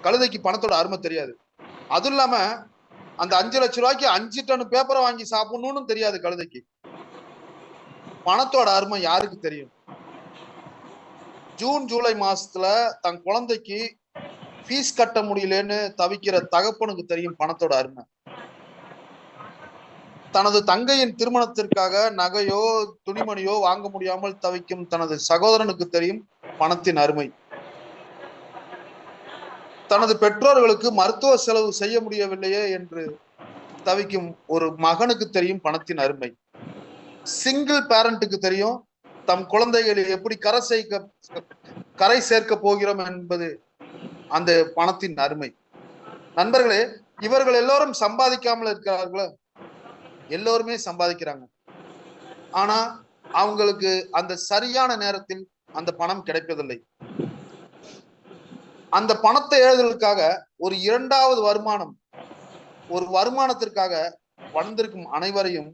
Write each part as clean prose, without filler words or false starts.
கழுதைக்கு பணத்தோட அருமை தெரியாது. அதுவும் இல்லாம அந்த 5 லட்சம் ரூபாய்க்கு 5 டன் பேப்பரை வாங்கி சாப்பிடணும்னு தெரியாது கழுதைக்கு. பணத்தோட அருமை யாருக்கு தெரியும்? ஜூன் ஜூலை மாசத்துல தன் குழந்தைக்கு ஃபீஸ் கட்ட முடியலன்னு தவிக்கிற தகப்பனுக்கு தெரியும் பணத்தோட அருமை. தனது தங்கையின் திருமணத்திற்காக நகையோ துணிமணியோ வாங்க முடியாமல் தவிக்கும் தனது சகோதரனுக்கு தெரியும் பணத்தின் அருமை. தனது பெற்றோர்களுக்கு மருத்துவ செலவு செய்ய முடியவில்லையே என்று தவிக்கும் ஒரு மகனுக்கு தெரியும் பணத்தின் அருமை. சிங்கிள் பேரண்ட்டுக்கு தெரியும் தம் குழந்தைகளை எப்படி கரை சேர்க்க போகிறோம் என்பது அந்த பணத்தின் அருமை. நண்பர்களே, இவர்கள் எல்லோரும் சம்பாதிக்காமல் இருக்கிறார்களோ? எல்லோருமே சம்பாதிக்கிறாங்க. ஆனா அவங்களுக்கு அந்த சரியான நேரத்தில் அந்த பணம் கிடைப்பதில்லை. அந்த பணத்தை எழுதுவதற்காக ஒரு இரண்டாவது வருமானம், ஒரு வருமானத்திற்காக வளர்ந்திருக்கும் அனைவரையும்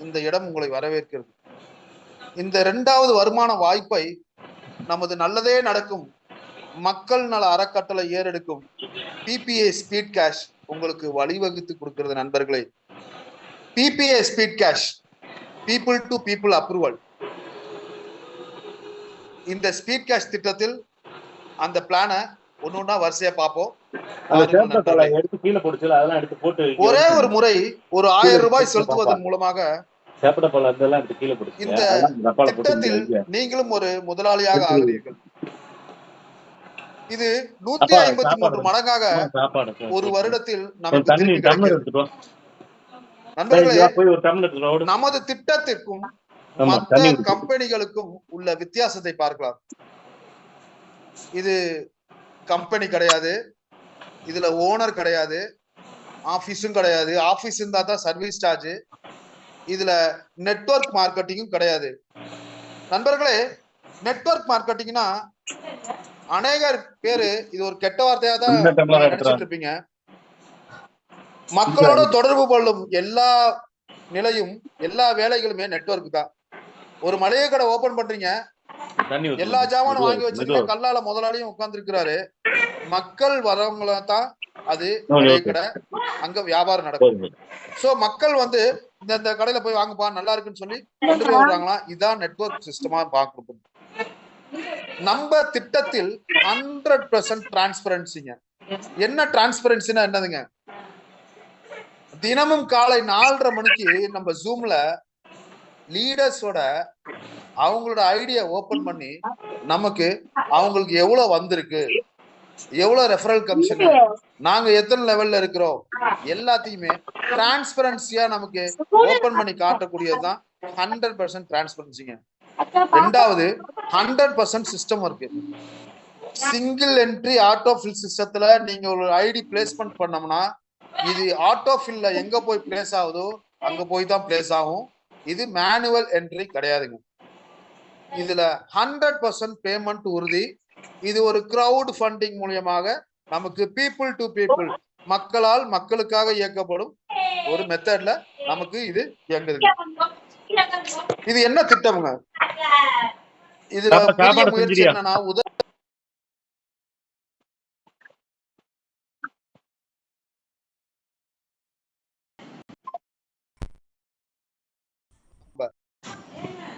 இந்த இடம் உங்களை வரவேற்கிறது. இந்த இரண்டாவது வருமான வாய்ப்பை நமது நல்லதே நடக்கும் மக்கள் நல அறக்கட்டளை ஏறெடுக்கும் PPA ஸ்பீட் கேஷ் உங்களுக்கு வழிவகுத்து கொடுக்கிறது. நண்பர்களே, PPA speed cash, people to people approval. இந்த ஸ்பீட் கேஷ் திட்டத்தில் அந்த பிளான ஒன்னொன்னா வரிசையா பார்ப்போம். ஒரே ஒரு முறை ஒரு 1000 ரூபாய் செலுத்துவதன் மூலமாக இந்த திட்டத்தில் நீங்களும் ஒரு முதலாளியாக ஆகிறீர்கள். இது 153 மடங்காக ஒரு வருடத்தில் நமக்கு திருப்பி கிடைக்கிறது. நண்பர்களே, நமது திட்டத்திற்கும் மற்ற கம்பெனிகளுக்கும் உள்ள வித்தியாசத்தை பார்க்கலாம். இது கம்பெனி கிடையாது, இதுல ஓனர் கிடையாது, ஆபீஸும் கிடையாது. ஆபீஸ் இருந்தா தான் சர்வீஸ் சார்ஜ். இதுல நெட்வொர்க் மார்க்கெட்டிங்கும் கிடையாது. நண்பர்களே, நெட்வொர்க் மார்க்கெட்டிங்னா அநேகர் பேரு இது ஒரு கெட்ட வார்த்தையா தான் நினைச்சிட்டு இருப்பீங்க. மக்களோட தொடர்பு கொள்ளும் எல்லா நிலையும் எல்லா வேலைகளுமே நெட்வொர்க் தான். ஒரு மளிகை கடை ஓபன் பண்றீங்க, எல்லா ஜாமானும் வாங்கி வச்சிருக்க கல்லால முதலாளியும் உட்கார்ந்து இருக்கிறாரு. மக்கள் வரவங்கள தான் அது மளிகை கடை, அங்க வியாபாரம் நடக்கும். சோ மக்கள் வந்து இந்த கடையில போய் வாங்கப்பா நல்லா இருக்குன்னு சொல்லி கொண்டு போய் விடுறாங்களா? இதான் நெட்வொர்க் சிஸ்டமா பார்க்கணும். நம்ம திட்டத்தில் 100% டிரான்ஸ்பரன்சிங்க. என்ன டிரான்ஸ்பரன்சினா என்னதுங்க? தினமும் காலை 4:30 மணிக்கு நம்ம ஜூம்ல லீடர்ஸோட அவங்களோட ஐடியா ஓபன் பண்ணி நமக்கு அவங்களுக்கு எவ்வளவு வந்திருக்கு, எவ்வளவு ரெஃபரல் கமிஷன், நாங்க எத்தனை லெவல்ல இருக்கிறோம், எல்லாத்தையுமே டிரான்ஸ்பரன்சியா நமக்கு ஓபன் பண்ணி காட்டக்கூடியதுதான் 100% டிரான்ஸ்பரன்சிங்க. ரெண்டாவது 100% system work. Single entry auto fill சிஸ்டத்துல நீங்க ஒரு ஐடி பிளேஸ்மெண்ட் பண்ணோம்னா இது ஆட்டோ ஃபில்ல எங்க போய் பிளேஸ் ஆகுதோ அங்க போய் தான் பிளேஸ் ஆகும். இது மேனுவல் என்ட்ரி கிடையாதுங்க. இதுல 100% பேமெண்ட் உறுதி. இது ஒரு கிரவுட் ஃபண்டிங் மூலியமாக நமக்கு பீப்புள் டு பீப்புள், மக்களால் மக்களுக்காக இயக்கப்படும் ஒரு மெத்தட்ல நமக்கு இது இயங்குதுங்க. இது என்ன திட்டம்ங்க? இதுல பெரிய முயற்சி என்னன்னா,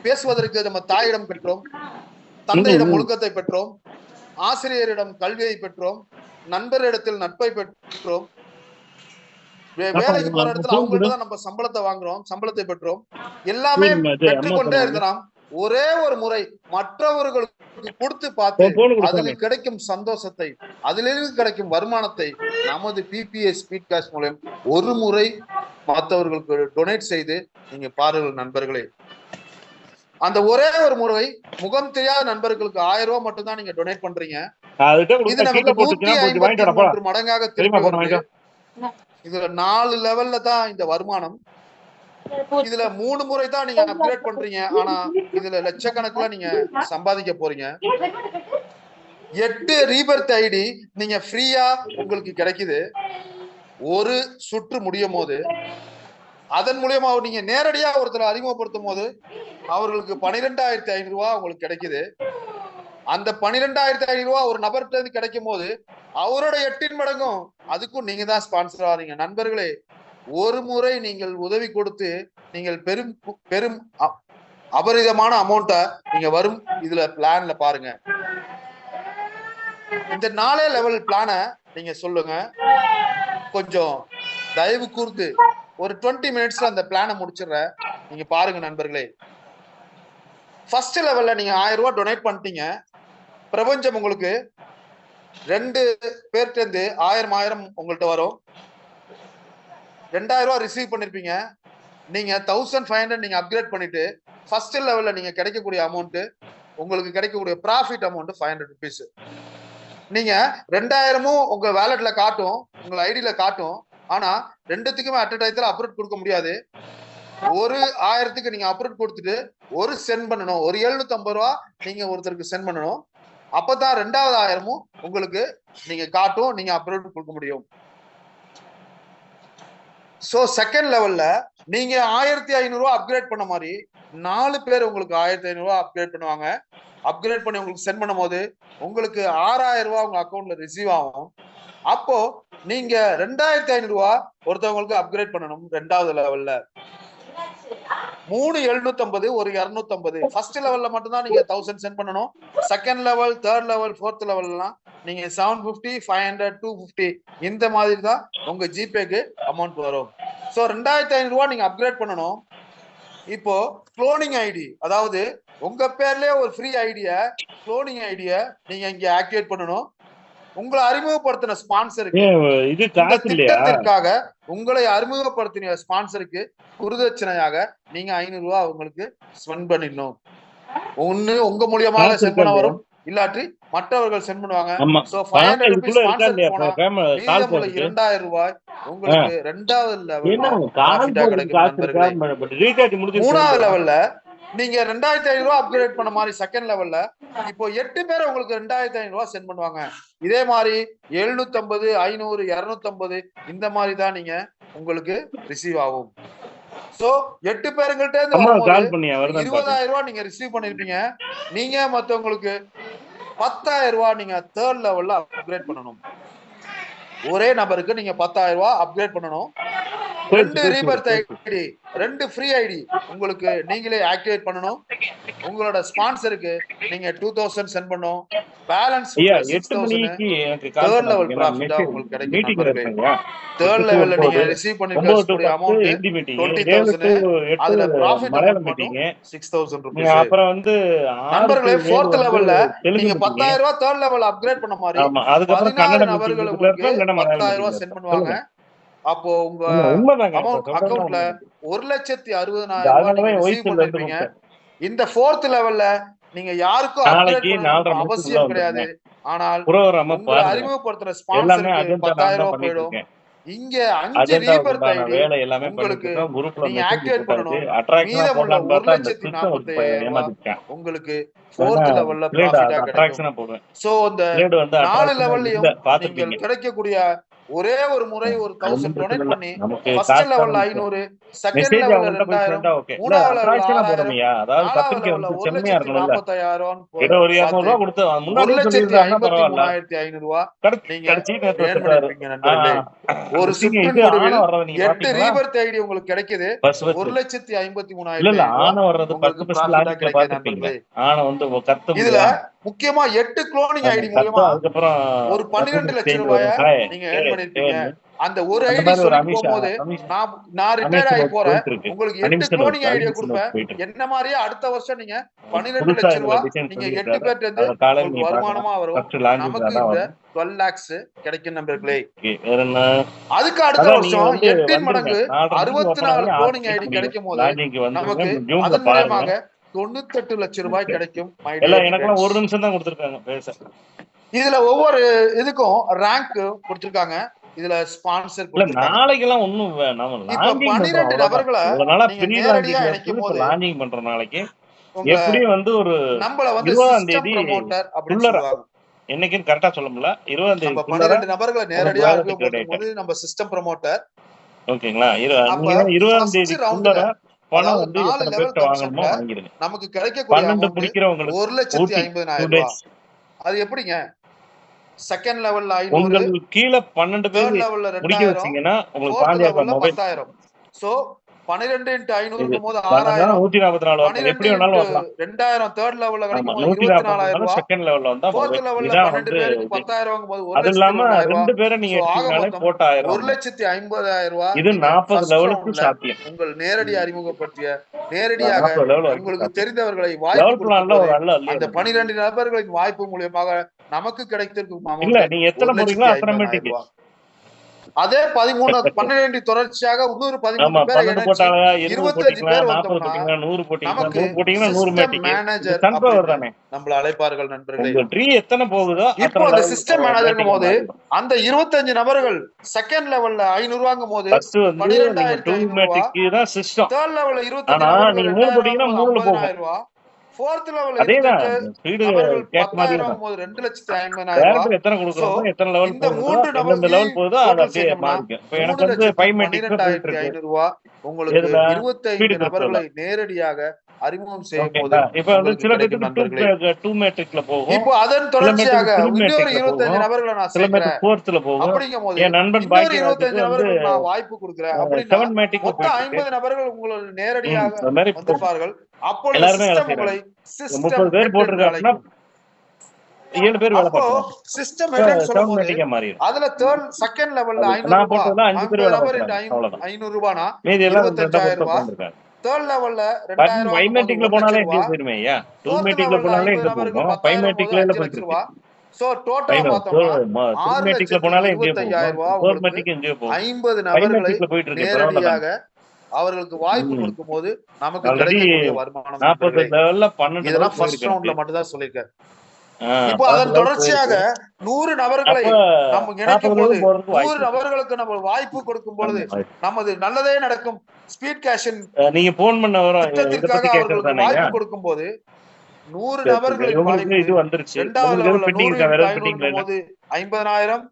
பேசுவதற்கு நம்ம தாயிடம் பெற்றோம், தந்தையிடம் ஒழுக்கத்தை பெற்றோம், ஆசிரியரிடம் கல்வியை பெற்றோம், நண்பரிடத்தில் நட்பை பெற்றோம், வேலைக்கு போற இடத்துல அவங்கள்ட்ட தான் நம்ம சம்பளத்தை வாங்குறோம், சம்பளத்தை பெற்றோம். எல்லாமே பெற்றுக்கொண்டே இருக்கிறோம். ஒரே ஒரு முறை மற்றவர்களுக்கு கொடுத்து பார்த்து அதில் கிடைக்கும் சந்தோஷத்தை, அதிலிருந்து கிடைக்கும் வருமானத்தை நமது PPA ஸ்பீட் கேஷ் மூலம் ஒரு முறை மற்றவர்களுக்கு டொனேட் செய்து நீங்க பாருங்கள் நண்பர்களே. அந்த ஒரே ஒரு முறை முகம் தெரியாத நண்பர்களுக்கு 1000 ரூபாய் மட்டும் தான் நீங்க டொனேட் பண்றீங்க. இது நமக்கு 153 மடங்காக திரும்பி வருது. இதுல 4 லெவல்ல தான் இந்த வருமானம். இதுல 3 முறை தான் நீங்க அப்கிரேட் பண்றீங்க. ஆனா இதுல லட்சக்கணக்குல நீங்க சம்பாதிக்க போறீங்க. 8 ரீபர்த் ஐடி நீங்க ஃப்ரீயா உங்களுக்கு கிடைக்குது. ஒரு சுற்று முடியும் போது அதன் மூலியமா நீங்க நேரடியா ஒருத்தரை அறிமுகப்படுத்தும் போது அவர்களுக்கு 12,500 ரூபாய் உங்களுக்கு கிடைக்குது. அந்த 12,500 ரூபாய் ஒரு நபர்கிட்ட கிடைக்கும் போது அவரோட 8 மடங்கும் அதுக்கும் நீங்க தான் ஸ்பான்சர் ஆறீங்க. நண்பர்களே, ஒரு முறை நீங்கள் உதவி கொடுத்து நீங்கள் பெரும் பெரும் அபரிதமான அமௌண்ட்டை நீங்க வரும் இதுல பிளான்ல பாருங்க. இந்த 4 லெவல் பிளான நீங்க சொல்லுங்க. கொஞ்சம் தயவு கூர்ந்து ஒரு 20 மினிட்ஸ்ல அந்த பிளானை முடிச்சிடுற. நீங்க பாருங்க நண்பர்களே. ஃபர்ஸ்ட் லெவல்ல நீங்க 1000 ரூபாய் டொனேட் பண்ணிட்டீங்க. பிரபஞ்சம் உங்களுக்கு 2 பேர்ட்ட இருந்து 1000 உங்கள்கிட்ட வரும். 2000 ரூபாய் ரிசீவ் பண்ணிருப்பீங்க. நீங்க 1500 நீங்க அப்கிரேட் பண்ணிட்டு ஃபர்ஸ்ட் லெவல்ல நீங்க கிடைக்கக்கூடிய அமௌண்ட் உங்களுக்கு கிடைக்கக்கூடிய ப்ராஃபிட் அமௌண்ட் 500 ருபீஸ். நீங்க 2000 உங்க வேலட்ல காட்டும், உங்க ஐடியில காட்டும். ஆனா ரெண்டுத்துக்குமே அட் டயத்துல அப்ரூட் கொடுக்க முடியாது. ஒரு 1000க்கு நீங்க அப்ரூட் கொடுத்துட்டு ஒரு சென்ட் பண்ணணும். ஒரு 750 ரூபா நீங்க ஒருத்தருக்கு சென்ட் பண்ணணும். அப்பதான் 2வது 1000 உங்களுக்கு நீங்க காட்டும், நீங்க அப்ரூட் கொடுக்க முடியும். சோ செகண்ட் லெவல்ல நீங்க 1500 ரூபாய் அப்கிரேட் பண்ண மாதிரி 4 பேர் உங்களுக்கு 1500 ரூபாய் அப்கிரேட் பண்ணுவாங்க. அப்கிரேட் பண்ணி உங்களுக்கு சென்ட் பண்ணும் போது உங்களுக்கு 6000 ரூபாய் உங்க அக்கௌண்ட்ல ரிசீவ் ஆகும். அப்போ நீங்க 2500 ரூபாய் ஒருத்தவங்களுக்கு அப்கிரேட் பண்ணணும். 2வது லெவல்ல 3750 ஒரு 250. ஃபர்ஸ்ட் லெவல்ல மட்டும் தான் நீங்க 1000 சென்ட் பண்ணணும். Second level, third level, fourth லெவல்லாம் நீங்க 750, 500, 250 இந்த மாதிரி தான் உங்க ஜிபேக்கு அமௌண்ட் வரும். சோ 2500 ரூபாய் நீங்க அப்கிரேட் பண்ணணும். இப்போ குளோனிங் ஐடி, அதாவது உங்க பேர்லயே ஒரு ஃப்ரீ ஐடிய குளோனிங் ஐடிய நீங்க இங்க ஆக்டிவேட் பண்ணணும். உங்களை அறிமுகப்படுத்தின ஸ்பான்சருக்கு இது இந்த திட்டத்திற்காக உங்களை அறிமுகப்படுத்தின ஸ்பான்சருக்கு குருதட்சணையாக நீங்க 500 ரூபாய் உங்களுக்கு ஸ்பெண்ட் பண்ணிடணும். ஒண்ணு உங்க மூலியமாக சென்ட் பண்ண வரும், இல்லாட்டி மற்றவர்கள் சென்ட் பண்ணுவாங்க. சோ 500 ருபீஸ் ஸ்பான்சர் போனா மீதமுள்ள 2000 ரூபாய் உங்களுக்கு 2வது லெவல்ல ப்ராஃபிட்டா கிடைக்கும் நண்பர்களே. 3வது லெவல்ல நீங்க 2500 ரூபாய் அப்கிரேட் பண்ண மாதிரி செகண்ட் லெவல்ல இப்போ 8 பேர் உங்களுக்கு 2500 ரூபாய் சென்ட் பண்ணுவாங்க. இதே மாதிரி 750, 500, 250 இந்த மாதிரி தான் நீங்க உங்களுக்கு ரிசீவ் ஆகும். சோ 8 பேருங்கள்ட்ட இருந்து 20000 ரூபாய் நீங்க ரிசீவ் பண்ணிருப்பீங்க. நீங்க மத்தவங்களுக்கு 10000 ரூபாய் நீங்க தேர்ட் லெவல்ல அப்கிரேட் பண்ணணும். ஒரே நபருக்கு நீங்க 10000 ரூபாய் அப்கிரேட் பண்ணணும். 2 ரீபர்த் ஐடி, 2 ஃப்ரீ ஐடி உங்களுக்கு நீங்களே ஆக்டிவேட் பண்ணணும். உங்களோட ஸ்பான்சருக்கு நீங்க 2000 சென்ட் பண்ணணும். பேலன்ஸ் 6000 தேர்ட் லெவல் ப்ராஃபிட்டா உங்களுக்கு கிடைக்கும். தேர்ட் லெவல்ல நீங்க ரிசீவ் பண்ணிருக்கக்கூடிய அமௌண்ட் 20000. அதுல ப்ராஃபிட் அமௌண்ட் மட்டும் 6000 ரூபீஸ். அப்புறம் வந்து நண்பர்களே, ஃபோர்த் லெவல்ல நீங்க 10000 ரூபாய் தேர்ட் லெவல் அப்கிரேட் பண்ண மாதிரி 14 நபர்கள் உங்களுக்கு 10000 ரூபாய் சென்ட் பண்ணுவாங்க. அப்போ உங்க அக்கவுண்ட்ல 1,60,60,000 ரூபாய் ரிசீவ் பண்ணிருப்பீங்க. இந்த ஃபோர்த் லெவல்ல நீங்க யாருக்கும் அப்கிரேட் பண்ணணும் அவசியம் கிடையாது. ஆனால் உங்களை அறிமுகப்படுத்துற ஸ்பான்சருக்கு 10000 ரூபாய் போயிடும். இங்க 5 ரீபர்த் ஐடி உங்களுக்கு நீங்க ஆக்டிவேட் பண்ணணும். மீதமுள்ள 1,40,45,000 உங்களுக்கு ஃபோர்த் லெவல்ல ப்ராஃபிட்டா கிடைக்கும். சோ இந்த 4 லெவல்லயும் நீங்கள் கிடைக்கக்கூடிய ஒரே ஒரு முறை ஒரு 1000 டொனேட் பண்ணி ஃபர்ஸ்ட் லெவல்ல 500, செகண்ட் லெவல்ல 2000, மூணாவது லெவல்ல 6000, நாலாவது லெவல்ல 1,45,000 1,53,500 ரூபாய் நீங்க ஏர்ன் பண்ணிருப்பீங்க நண்பர்களே. ஒரு சுற்றின் முடிவில் 8 ரீபர்த் ஐடி உங்களுக்கு கிடைக்குது. 1,53,500 கிடைக்குது நண்பர்களே. இதுல முக்கியமா 8 குளோனிங் ஐடி மூலமா ஒரு 12 லட்சம் ரூபாய நீங்க ஏர்ன் பண்ணிருப்பீங்க. அந்த ஒரு ஐடி சொல்லி போகும்போது நான் ரிட்டையர் ஆகி போறேன், உங்களுக்கு 8 குளோனிங் ஐடியா கொடுப்பேன். என்ன மாதிரியே அடுத்த வருஷம் நீங்க 12 லட்சம் ரூபாய் நீங்க 8 பேர்ட்ட இருந்து உங்களுக்கு வருமானமா வரும். நமக்கு இந்த 12 lakhs கிடைக்கும் நண்பர்களே. அதுக்கு அடுத்த வருஷம் 8 மடங்கு 64 குளோனிங் ஐடி கிடைக்கும் போது நமக்கு அதன் மூலமாக 98 லட்சம் ரூபாய் கிடைக்கும். ஒரு நிமிஷம் தான் கொடுத்திருக்காங்க பேச. இதுல ஒவ்வொரு இதுக்கும் ரேங்க் கொடுத்திருக்காங்க. இதுல ஸ்பான்சர் நாளைக்கு எல்லாம் ஒண்ணும் இப்ப 12 நபர்களை நேரடியா இணைக்கும் போது லான்ச்சிங் பண்ற நாளைக்கு எப்படியும் வந்து ஒரு நம்மள வந்து சிஸ்டம் ப்ரமோட்டர் அப்படின்னு சொல்லுவாங்க. என்னைக்குன்னு கரெக்டா சொல்ல முடியல. 20 தேதி 12 நபர்களை நேரடியா இணைக்கும் போது நம்ம சிஸ்டம் ப்ரமோட்டர். ஓகேங்களா? 20 தேதி பணம் வந்து எத்தனை பேர்ட்ட வாங்கணுமோ வாங்கிடுங்க. நமக்கு கிடைக்கக்கூடிய 12 முடிக்கிறவங்களுக்கு 1,50,000 ரூபாய். அது எப்படிங்க? செகண்ட் லெவல்ல 500, உங்களுக்கு கீழ 12 பேர் தேர்ட் லெவல்ல முடிக்க 2000, வச்சீங்கன்னா உங்களுக்கு ஃபோர்த் பாஞ்சாயிரம் லெவல்ல மொபைல் 10,000. சோ 12 into 500ங்கும் போது 12 6000, 144 வரலாம். 12 எப்படி வேணாலும் into வரலாம். 2000 தேர்ட் லெவல்ல ஆமா கிடைக்கும் போது 140 24,000 ரூபாய். செகண்ட் லெவல்ல வந்தா ஃபோர்த் மொபைல். லெவல்ல இதான் 12 வந்து பேருக்கு இது. 10,000 போது அது இல்லாம 1,10,10,000 2 பேரை நீங்க சோ ஆக எடுத்தீங்கனாலே மொத்தம் போட்ட 1000 வந்துரும். 1,50,000 ரூபாய் இது நீங்க 40 ஃபர்ஸ்ட் லெவலுக்கு ரவுண்ட்ல சாத்தியம். உங்கள் நேரடி அறிமுகப்படுத்திய நேரடியாக 40 லெவல் வரைக்கும் உங்களுக்கு சாத்தியம். தெரிந்தவர்களை வாய்ப்பு லெவல் கொடுக்கும் பிளான்ல போது ஒரு நல்ல அந்த 12 நபர்களின் வாய்ப்பு மூலியமாக நமக்கு கிடைத்திருக்கும் இல்ல அமௌண்ட் நீங்க எத்தனை போறீங்களோ அத்தனை 1,50,000 மீட்டிங். ரூபாய். அதே 12 தொடர்ச்சியாக இன்னொரு ஆமா 13 பேரை 12 இணைச்சு போட்டாங்க, 20 25 போட்டீங்களா, பேர் 40 வந்தோம்னா போட்டீங்களா, 100 போட்டீங்களா, நமக்கு 100 போட்டீங்கன்னா 100 சிஸ்டம் மீட்டிங். இது மேனேஜர் சன்பவர் அப்படின்னு தானே. நம்மள அழைப்பார்கள் நண்பர்களே. உங்க ட்ரீ எத்தனை போகுதோ இப்போ அத்தனை அந்த லெவல் சிஸ்டம் மேனேஜருக்கும் போது மாறிடும். அந்த 25 நபர்கள் செகண்ட் லெவல்ல 500 ரூபாங்கும் போது ஃபர்ஸ்ட் வந்து நீங்க 12,500 ரூபாய், டூமேட்டிக் தான் சிஸ்டம். தேர்ட் லெவல்ல 25 ஆனா நபர்கள் நீங்க 3 2000 போட்டீங்கன்னா 3ல போகும். 50,000 ரூபாய், ஃபோர்த் லெவல்ல அதேதான் 25 ஸ்பீடு நபர்கள் கேட் மாதிரியே 10,000 தான். போது 2,50,000 டேரக்டர் ரூபாய். எத்தனை சோ கொடுக்குறோமோ எத்தனை லெவல் இந்த போகுதோ 3 எந்தெந்த நபர்களையும் லெவல் போகுதோ அது டோட்டல் அப்படியே சேர்த்தோம்னா மாறிக்கும். இப்போ எனக்கு வந்து 5 மீட்டிங்ஸ் போயிட்டு இருக்கு. 3,12,500 ரூபாய் உங்களுக்கு எதுல 25 ஸ்பீடு நபர்களை நேரடியாக அறிமுகம் செய்யும் போது ஓகேங்களா. இப்ப வந்து உங்களுக்கு சில கிடைக்கும் பேருக்கு நண்பர்களே. டூ மேட்ரிக்ல போகும், இப்போ அதன் சில தொடர்ச்சியாக பேருக்கு இன்னொரு 3 25 போகும், நபர்களை நான் சில சேர்க்கிறேன் பேருக்கு 4ல போகும். அப்படிங்கும் போது என் நண்பன் இன்னொரு பாக்கியராஜுக்கு 25 வந்து நபர்களுக்கு நான் வாய்ப்பு கொடுக்கிறேன் அப்படின்னா 7 மேட்டிக்ல மொத்தம் போயிட்டு இருக்கு. 50 நபர்கள் உங்களோட நேரடியாக அந்த மாதிரி வந்திருப்பார்கள். அப்பொழுது எல்லாருமே வேலை சிஸ்டம் உங்களை செய்யறாங்க. சிஸ்டம் 30 பேர் ஹெட் என்று போட்டிருக்காங்கன்னா அழைக்கும். 7 பேர் வேலை அப்போ பார்க்கறாங்க. சிஸ்டம் ஹெட் சொல்லும் 7 போது மேட்டிக்கா மாறிடும். அதுல தேர்ட் செகண்ட் லெவல்ல 500 நான் ரூபாய், போட்டதுல 5 பேர் 50 வேலை நபர் பார்க்கறாங்க. அவ்வளவுதான். 500 ரூபானா மீதி எல்லாம் 25,000 ரூபாய். உட்காந்துருக்காங்க. தேர்ட் லெவல்ல பட் 2,000 5 மேட்டிக்ல ரூபாய் போனாலே 1,00,000 எங்கேயும் ரூபாய். போயிருமே ஐயா. 2 ஃபோர்த் மேட்டிக்ல லெவல்ல போனாலே 50 எங்க நபருக்கு போகும்? 5 10,000 போது மேட்டிக்ல 5 போயிட்டு லட்சம் இருக்கு. ரூபாய். சோ டோட்டலா பார்த்தோம்னா 4 மேட்டிக்ல போனாலே எங்கேயும் 6,25,000 போகும். ரூபாய் 4 உங்களுக்கு மேட்டிக் எங்கேயோ போகும். 50 5 நபர்களை மேட்டிக்ல போயிட்டு இருக்கு. பரவாயில்ல நேரடியாக தானே. அவர்களுக்கு வாய்ப்பு கொடுக்கும் போது நமக்கு ஆல்ரெடி கிடைக்கக்கூடிய வருமானம் 40 நண்பர்களே. லெவல்ல 12 இதெல்லாம் லெவல் ஃபர்ஸ்ட் போயிருக்கு. ரவுண்ட்ல மட்டும் தான் சொல்லியிருக்கேன். இப்போ 12 அதன் லெவல் தொடர்ச்சியாக போயிருக்கு. 100 நபர்களை அப்ப நம்ம இணைக்கும் 40 போது லெவல் போறதுக்கு 100 வாய்ப்பு. நபர்களுக்கு நம்ம வாய்ப்பு கொடுக்கும் பொழுது நமது நல்லதே நடக்கும் ஸ்பீட் கேஷின் நீங்க போன் பண்ண வர இத திட்டத்திற்காக பத்தி கேக்குறது அவர்களுக்கு தானே ஐயா. வாய்ப்பு கொடுக்கும் போது 100 நபர்களின் உங்களுக்கு வாய்ப்பு இது வந்துருச்சு. இரண்டாவது உங்களுக்கு லெவல்ல பெண்டிங் 100 இருக்கா? வேற into பெண்டிங்ல 500 இல்ல. போது 50,000,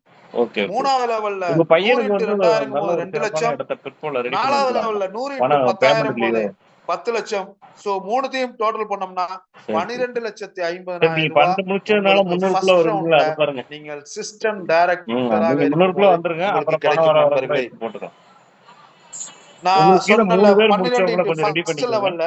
ஓகே. மூணாவது லெவல்ல உங்க 100 பையனுக்கு into வந்து 2,000 நல்ல போது ஒரு 2 சிறப்பான லட்சம், இடத்தை பிற்போல ரெடி பண்ணி நாலாவது வைக்கலாம். லெவல்ல 100 into பணம் 10,000 பேமெண்ட் போது லீவ் 10 லட்சம். சோ மூணுத்தையும் டோட்டல் பண்ணோம்னா சரி. 12,50,000 நீங்க ரூபாய் 12 முடிச்சதுனால உங்களுக்கு 300 ஃபர்ஸ்ட் வருவீங்களா? ரவுண்ட்ல அது பாருங்க. நீங்கள் சிஸ்டம் நீங்க டைரக்டராக 300 இருக்கும்போது வந்துருங்க. உங்களுக்கு அப்புறம் பணம் கிடைக்கும் வர நண்பர்களே. போட்டுக்கலாம். நான் உங்களுக்கு கீழ சொன்னல 3 பேர் 12 முடிச்சவங்கள into கொஞ்சம் ரெடி ஃபர்ஸ்ட் பண்ணிக்கோங்க. லெவல்ல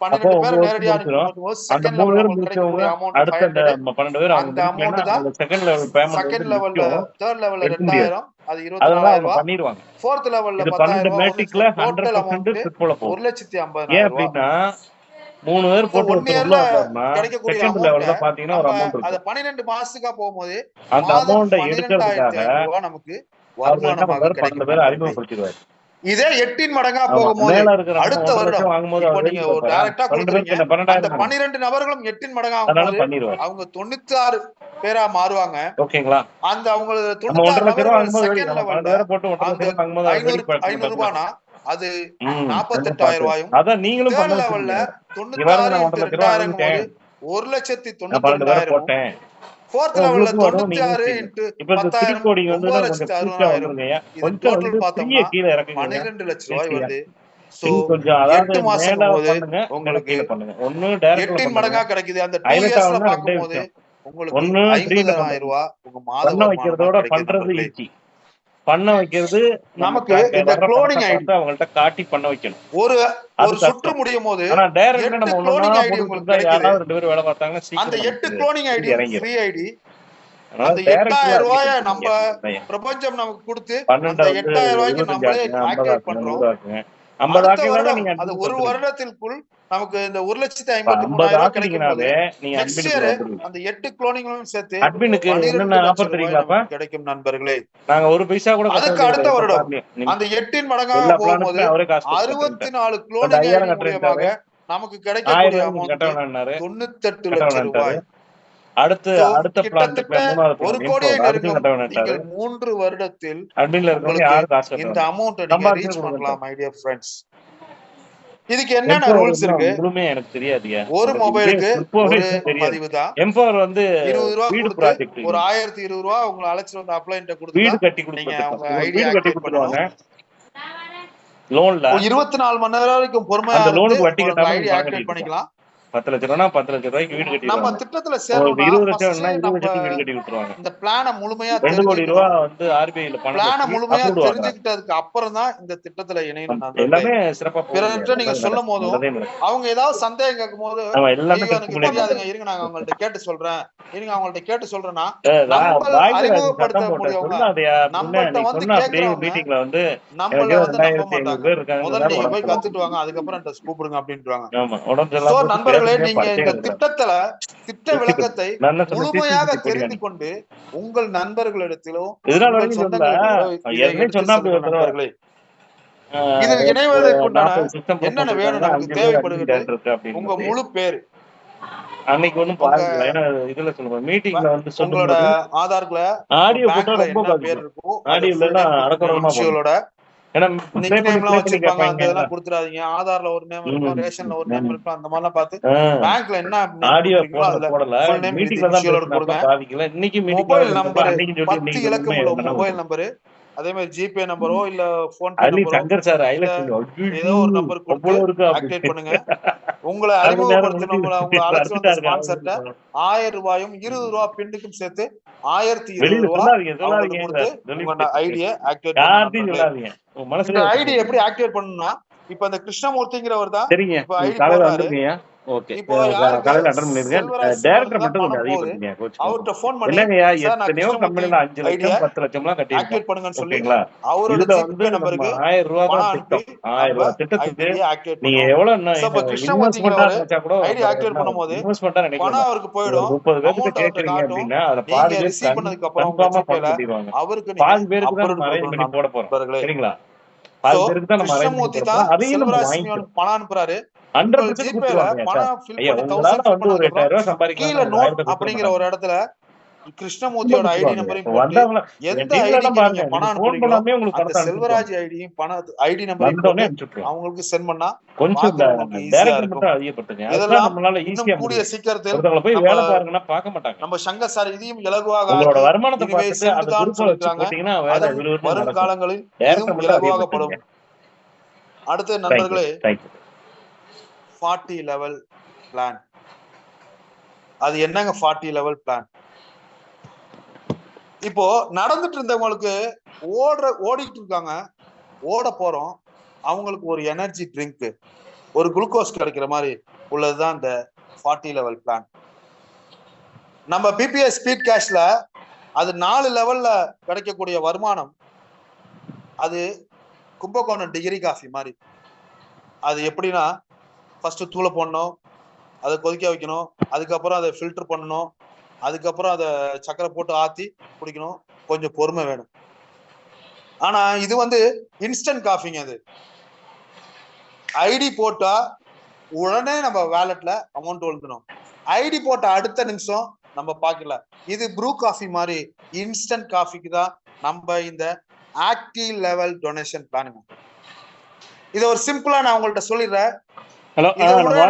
அப்போ 12 உங்க பேர் ஒர்க் நேரடியா முடிச்சிடும். அனுப்பும்போது அந்த செகண்ட் 3 லெவல்ல பேர் உங்களுக்கு முடிச்சவங்க கிடைக்கக்கூடிய அமௌண்ட் அடுத்த அந்த 500. 12 பேர் அவங்க அந்த முடிக்கலன்னா அமௌண்ட் தான் அந்த செகண்ட் லெவல் பேமெண்ட் செகண்ட் வந்து லெவல்ல நிக்கும். தேர்ட் லெவல்ல எடுக்க முடியாது. 2000 அது அதனால 24,000 அவங்க ரூபாய். பண்ணிடுவாங்க. ஃபோர்த் லெவல்ல இது 10,000 12 ரூபாய். மேட்டிக்ல டோட்டல் 100% அமௌண்ட் ட்ரிப்போல போகும். 1,50,000 ஏன் ரூபாய். அப்படின்னா 3 பேர் போட்டு 1 ஒருத்தர் உள்ள இயர்ல வந்தாருன்னா கிடைக்கக்கூடிய செகண்ட் அமௌண்ட லெவல்ல பாத்தீங்கன்னா ஒரு நம்ம அமௌண்ட் அத இருக்கும். 12 மாசத்துக்கா போகும்போது அந்த மாதம் அமௌண்ட எடுக்கிறதுக்காக 12,500 ரூபாய் நமக்கு அவர் என்ன வருமானமாக பண்றாரு? 12 கிடைக்கும் பேர் நண்பர்களே. அறிமுகப்படுத்திடுவாரு. இதே 8 மடங்கா ஆமா. போகும்போது மேல இருக்கிறவங்க அடுத்த 1,50,000 வருடம் வாங்கும்போது இப்போ அவர் நீங்க வேடிக்கை ஒரு பார்ப்பாரா? டைரக்டா 12 கொடுக்குறீங்க. பேருக்கு அந்த 12,000 தானே. 12 நபர்களும் 8 மடங்கா அதனால ஆகும்போது பண்ணிடுவாரு. அவங்க 96 பேரா மாறுவாங்க. ஓகேங்களா? அந்த அவங்க நம்ம 96 1,50,000 நபர்கள் வாங்கும்போது செகண்ட் நம்ம 12 லெவல்ல பேரை போட்டு 1,50,000 அந்த வாங்கும்போது அவர் 500 வேடிக்கை பார்க்கணும் 500 ரூபானா அது கண்டிப்பா 48,000 ரூபாயும். அதான் நீங்களும் தேர்ட் பண்ண லெவல்ல வச்சிருக்கீங்க. இங்க பாருங்க 96 நான் into 1,00,000 2000 வாங்கிட்டேன். போது நான் 12 பேரை 1,62,000. போட்டேன். ஃபோர்த் லெவல்ல உங்களுக்கு வரும், நீங்க 96 செய்யுங்க. into இப்ப இந்த 3 10,000 கோடிங் வந்து கொஞ்சம் குயிக்கா 9,60,000. வந்துருங்கய்யா. இது கொஞ்சம் டோட்டல் வந்து பார்த்தோம்னா 3 கீழ இறக்குங்க. 12 லட்சம் ரூபாய் ஈஸியா. வருது. சோ நீங்க கொஞ்சம் அதாவது 8 மாசம் மேல போது பண்ணுங்க, இல்ல உங்களுக்கு கீழ பண்ணுங்க. ஒண்ணு டைரக்ட்ல 8 பண்ணுங்க. மடங்கா கிடைக்குது. அந்த 2 ஹைலைட் இயர்ஸ்ல ஆகணும்னா ரெண்டே பாக்கும்போது விஷயம். உங்களுக்கு ஒண்ணு ட்ரீல 50,000 பண்ணுங்க. ரூபாய் உங்க மாத பண்ண வருமானமா வைக்கிறதோட கிடைக்குது பண்றது நண்பர்களே. ஈஸி. பண்ண வைக்கிறது நமக்கு இந்த வர்ற குளோனிங் பணத்தை ஐடி பார்த்து அவங்கள்ட்ட காட்டி பண்ண வைக்கணும். ஒரு அது ஒரு சுற்று கஷ்டம். முடியும் போது ஆனா டைரக்ட்ல 8 நம்ம குளோனிங் ஒண்ணா ஐடி போட்டுட்டு உங்களுக்கு இருந்தா கிடைக்குது. யாராவது 2 பேர் வேலை பார்த்தாங்கன்னா அந்த சீக்கிரம் 8 நமக்கு குளோனிங் ஐடி இறங்கிடும். Free ID. அதனால அந்த டைரக்ட்ல 8,000 ரூபாய அதிகம் நம்ம பண்ணுங்க. பிரபஞ்சம் நமக்கு கொடுத்து 12 அந்த வந்து 8,000 ரூபாய்க்கு 25 நம்மளே ஆக்குங்க, 50 ஆக்டிவேட் ஆக்குங்க, பண்றோம். 100 ஆக்குங்க. 50 அடுத்த ஆக்கினாலே வருடம் நீங்க அது அட்மின் ஒரு வந்துருவீங்க. வருடத்திற்குள் நமக்கு இந்த 50 1,53,000 ரூபாய் கிடைக்கும் போது ஆக்கிட்டீங்கனாவே நீங்க நெக்ஸ்ட் அட்மினுக்குள்ள இயர் வந்துருவீங்க. அந்த 8 குளோனிங்களும் சேர்த்து அட்மினுக்கு 12 என்னென்ன லட்சம் ஆஃபர் ரூபாய் தெரியுங்களாப்பா? நமக்கு கிடைக்கும் நண்பர்களே. நாங்க ஒரு பைசா கூட அதுக்கு கட்டறது அடுத்த கிடையாது. வருடம் அந்த 8 மடங்கா எல்லா போகும்போது பிளானுக்குமே அவரே காசு கொடுத்து 64 இப்ப குளோனிங் 5,000 ஐடி மூலியமாக கட்டுறேன்ட்டாரு. நமக்கு 1000 கிடைக்கக்கூடிய ரூபாய்க்கு அமௌண்ட் கட்ட வேணாம்னாரு. 98 கட்ட லட்சம் வேணாம்ட்டாரு. ரூபாய். அடுத்த So, அடுத்த பிளான் கிட்டத்தட்ட 3வது ஒரு பிளான் கோடியை இன்ஃபோ அதுக்கும் நெருங்கும். கட்ட வேணாம்ட்டாரு. நீங்கள் 3 வருடத்தில் அட்மின்ல இருக்கவங்க உங்களுக்கு யாரும் காசு கட்ட இந்த வேணாம். அமௌண்ட்டை நீங்க சம்பாதிச்சு ரீச் கொடுங்க. பண்ணலாம் மை டியர் ஃப்ரெண்ட்ஸ். இதுக்கு என்னென்ன எம்பவர் ரூல்ஸ் இருக்கு? முழுமையா எனக்கு தெரியாதுயா. ஒரு மொபைலுக்கு ஒரு தெரியாது. பதிவு தான். எம்பவர் வந்து 20 ரூபாய் வீடு கொடுத்து ப்ராஜெக்ட் ஒரு 1020 ரூபாய் உங்களை அழைச்சிட்டு வந்து அப்ளைன்ட்ட வீடு கொடுத்தா கட்டி நீங்க உங்க கொடுத்துருவாங்க. ஐடி வீடு கட்டி ஆக்டிவேட் பண்ணணும். கொடுத்துருவாங்க லோன்ல. 24 மணி நேரம் வரைக்கும் பொறுமையா அந்த இருந்து லோனுக்கு வட்டி உங்க கட்டாம ஐடி பணம் ஆக்டிவேட் கட்டிட்டு பண்ணிக்கலாம். 10 லட்சம் ரூபா 10 லட்சம் ரூபாய்க்கு வீடு நம்ம கட்டிடுவாங்க. திட்டத்துல ஒரு சேரணும்னா 20 ஃபர்ஸ்ட் லட்சம்னா 20 நம்ம லட்சத்துக்கு வீடு கட்டி விட்டுருவாங்க. இந்த பிளான முழுமையா 2 கோடி ரூபா தெரிஞ்சுக்கணும். வந்து ஆர்பிஐல பணம் பிளான கட்டி முழுமையா அப்ரூவ்ட் வாங்குறாங்க. தெரிஞ்சுக்கிட்டதுக்கு அப்புறம் தான் இந்த திட்டத்துல இணையணும் நண்பர்களே. எல்லாமே சிறப்பா போகுது. பிறர்கிட்ட நீங்க நல்லது சொல்லும் நடக்கும். போதும் நல்லதே நடக்கும். அவங்க ஏதாவது சந்தேகம் கேட்கும் போது நம்ம எல்லாமே ஐயோ எனக்கு கற்றுக்கொள்ளே தெரியாதுங்க, இருங்க நாங்க அவங்கள்ட்ட கேட்டு சொல்றேன், இருங்க அவங்கள்ட்ட கேட்டு சொல்றேன்னா நம்ம பாக்யராஜ் சத்தம் அறிமுகப்படுத்த போட்ட முடியவங்க சொல்லாதயா அப்படின்னா நம்மள்ட்ட நீ வந்து சொன்ன அப்படியே கேட்கறவங்க மீட்டிங்ல வந்து நம்மள எனக்கு வந்து நம்ப 2500 மாட்டாங்க. பேர் முதல்ல இருக்காங்க நீங்க உடம்பு போய் கத்துட்டு வாங்க, சரியில்லை. அதுக்கப்புறம் என்கிட்ட கூப்பிடுங்க அப்படின்றாங்க. ஆமா உடம்பு சோ சரியில்லாம போச்சு நண்பர்களே, பேசுறதே நீங்க பரிச்சயம் இந்த கிடையாது. திட்டத்துல திட்ட விளக்கத்தை நான் என்ன சொன்னேன் முழுமையாக சிசி தெரிந்து கொண்டு உங்கள் நண்பர்களிடத்திலோ இதனால உங்கள் வரைக்கும் சொல்ல சொந்தங்களிடத்திலோ இதை ஏற்கனவே எடுத்து சொன்னா அப்படி செல்லுங்கள் ஒரு தடவை நண்பர்களே. இதில் இணைவதற்குண்டான 40 சிஸ்டம் என்னென்ன வேணும், போட்டிருக்காங்க நமக்கு 5 பேர் அட்மின் தேவைப்படுகிறது டேரக்டர் இருக்கு உங்க அப்படின்னு முழு பேர், அன்னைக்கு ஒன்றும் உங்க பாதிக்கல. ஏன்னா இதுல சொல்லுவோம் மீட்டிங்ல வந்து உங்களோட சொல்லும்போது ஆதார்ல உங்க ஆடியோ போட்டா பேங்க்ல ரொம்ப என்ன பேர் பாதிக்கும். இருக்கோ அதை ஆடியோல ஃபுல் எல்லாம் நேம் கொடுத்துருங்க. அடக்குடமா போடணும். இனிஷியலோட ஏன்னா நிக் நேம் எல்லாம் ப்ளே பண்ணி வச்சிருப்பாங்க, அந்த கேட்பாங்க. இதெல்லாம் கொடுத்துறாதீங்க. ஆதார்ல ஒரு நேம் இருக்கும், ரேஷன்ல ஒரு நேம் இருக்கும், அந்த மாதிரிலாம் பார்த்து பேங்க்ல என்ன நேம் ஆடியோ கொடுக்குறீங்களோ அதுல போடல. ஃபுல் நேம் வித் மீட்டிங்ல தான் இனிஷியலோட பேசினாப்ல கொடுங்க. பாதிக்கல. இன்னைக்கு மீட்டிங்ல மொபைல் தான் நம்பர் அன்னைக்கு சொல்லி 10 இன்னைக்கு இலக்கம் உள்ள என்ன மொபைல் நம்பரு, அதே மாதிரி ஜிபே நம்பரோ இல்ல போன்பே அதுலயும் நம்பரோ சங்கர் சார் இல்ல ஹைலைட் ஏதோ ஒரு நம்பர் கொடுத்து அவ்வளவு இருக்கு ஆக்டிவேட் அப்படி பண்ணுங்க. உங்களை அது நேரம் அறிமுகப்படுத்தி உங்களை அழைச்சு வந்த ஸ்பான்சர்ட்ட அடிச்சுட்டாரு. 1000 ரூபாயும் 20 ரூபா பின்னுக்கும் சேர்த்து 1020 வெளியில ரூபா சொல்லாதீங்க அவங்களுக்கு கொடுத்து உங்க ஐடியை ஆக்டிவேட் பண்ண யார்ட்டையும் நண்பர்களே. சொல்லாதீங்க. இந்த மனசுல ஐடி எப்படி ஆக்டிவேட் பண்ணணும்னா, இப்ப இந்த கிருஷ்ணமூர்த்திங்கிறவர் தான் சரிங்க. இப்ப ஐடி காலையில போடுறாரு. வந்துருக்கீங்க. ஓகே. இப்போ யாருக்கு காலையில அட்டன் பண்ணிருங்க. செல்வராஜ் டைரக்டர் தான் மட்டும் கொஞ்சம் பணம் போகுது, அதிகப்படுத்திங்க கோச். அவர்கிட்ட போன் பண்ணி என்னங்கய்யா சார் நான் எத்தனையோ கிருஷ்ணமூர்த்தி கம்பெனில 5 ஐடிய லட்சம் 10 லட்சம்லாம் கட்டியிருக்கோம். ஆக்டிவேட் பண்ணுங்கன்னு சொல்லி ஓகேங்களா? அவரோட இதுல வந்து ஜிபே நம்ம நம்பருக்கு 1000 ரூபா பணம் தான் அனுப்பி திட்டம். 1000 நம்ம ரூபா திட்டத்துக்கு ஐடியை ஆக்டிவேட் நீங்க பண்ணுவோம். எவ்வளவு இப்ப இன்வெஸ்ட்மெண்டா கிருஷ்ணமூர்த்திங்கிறவரு நினைச்சா கூட ஐடி ஆக்டிவேட் பண்ணும் போது இன்வெஸ்ட்மெண்டா நினைக்க பணம் வேண்டாம். அவருக்கு ஒரு போயிடும், 30 பேருக்கு அமௌண்ட் அவர்கிட்ட கேக்குறீங்க காட்டும். அப்படின்னா அதுல நீங்க பாதி பேர் ரிசீவ் பண்ணதுக்கு அப்புறம் உங்க கன்ஃபார்மா ஜிபேல பணம் கட்டிடுவாங்க. அவருக்கு நீங்க பாதி பேருக்கு தான் அப்ரூவ் நம்ம அரேஞ்ச் பண்ணி கொடுக்கணும் போட போறோம். நண்பர்களே. சரிங்களா? சோ பாதி பேருக்கு தான் நம்ம அரேஞ்ச் பண்ணி கிருஷ்ணமூர்த்தி போட தான் போறோம். அதையும் நம்ம செல்வராஜ் வாங்கிக்கணும். பணம் அனுப்புறாரு. உங்கள் 100% ஜிபேல கொடுத்துருவாங்க சார். பணம் ஃபில் ஐயா பண்ணி உங்களால 1000 ஃபில் வந்து ஒரு பண்ணதுக்கு 8000 அப்புறம் ரூபாய் சம்பாதிக்கலாம். கீழே ஒரு நோட் 1000 அப்படிங்கிற ஒரு இடத்துல கிருஷ்ணமூர்த்தியோட ஐடி கொடுத்துருவாங்க. நம்பரையும் இப்ப போட்டு வந்தவங்கள எந்த டீம்ல எல்லாம் ஐடிக்கு பாருங்க. நீங்க நீங்க பணம் போன் அனுப்புறீங்களோ பண்ணாமே உங்களுக்கு அந்த பணத்தை அனுப்பிச்சுட்டுருவாங்க. செல்வராஜ் ஐடியும் ஐடி நம்பரையும் வந்தோடனே போட்டு அனுப்பிச்சுட்டுருவாங்க. அவங்களுக்கு சென்ட் பண்ணா கொஞ்சம் இந்த பாக்குறது உங்களுக்கு ஈஸியா டைரக்டர் இருக்கும். மட்டும் அதிகப்படுத்துங்க. அதுதான் இதெல்லாம் நம்மளால இன்னும் ஈஸியா கூடிய முடியும். சீக்கிரத்தில் ஒருத்தவங்களை போய் நம்ம வேலை பாருங்கன்னா பார்க்க மாட்டாங்க. நம்ம சங்கர் சார் இதையும் இலகுவாக உங்களோட ஆக்கி வருமானத்தை இனிமே பார்த்துட்டு அந்த சென்றுதான் குரூப்பை வச்சு சொல்லியிருக்காங்க. போட்டீங்கன்னா வேலை அதன் விறுவிறுன்னு வரும் நடக்கும். காலங்களில் டைரக்டர் இதுவும் மட்டும் இலகுவாகப்படும். அதிகப்படுத்துங்க. அடுத்த தேங்க்யூ நண்பர்களே, தேங்க்யூ. 40 level plan. அது என்னங்க 40 லெவல் பிளான்? இப்போ நடந்துட்டு இருந்தவங்களுக்கு ஓடிட்டு இருக்காங்க, ஓட போறோம், அவங்களுக்கு ஒரு எனர்ஜி ட்ரிங்க், ஒரு குளுக்கோஸ் கிடைக்கிற மாதிரி உள்ளதுதான் இந்த 40 லெவல் பிளான். நம்ம பிபிஎஸ் ஸ்பீட் கேஷ்ல அது 4 லெவல்ல கிடைக்கக்கூடிய வருமானம். அது கும்பகோணம் டிகிரி காஃபி மாதிரி. அது எப்படின்னா, ஃபர்ஸ்ட் தூளை போடணும், அதை கொதிக்க வைக்கணும், அதுக்கப்புறம் அதை ஃபில்டர் பண்ணணும், அதுக்கப்புறம் அதை சக்கரை போட்டு ஆத்தி குடிக்கணும், கொஞ்சம் பொறுமை வேணும். ஆனா இது வந்து இன்ஸ்டன்ட் காஃபிங்க. அது ஐடி போட்டா உடனே நம்ம வேலட்ல அமௌண்ட் விழுந்துடும். ஐடி போட்ட அடுத்த நிமிஷம் நம்ம பாக்கல. இது ப்ரூ காஃபி மாதிரி இன்ஸ்டன்ட் காஃபிக்கு தான் நம்ம இந்த ஆக்டிவ் லெவல் டொனேஷன் பிளானுங்க. இதை ஒரு சிம்பிளா நான் உங்கள்கிட்ட சொல்லிடுறேன். ஹலோ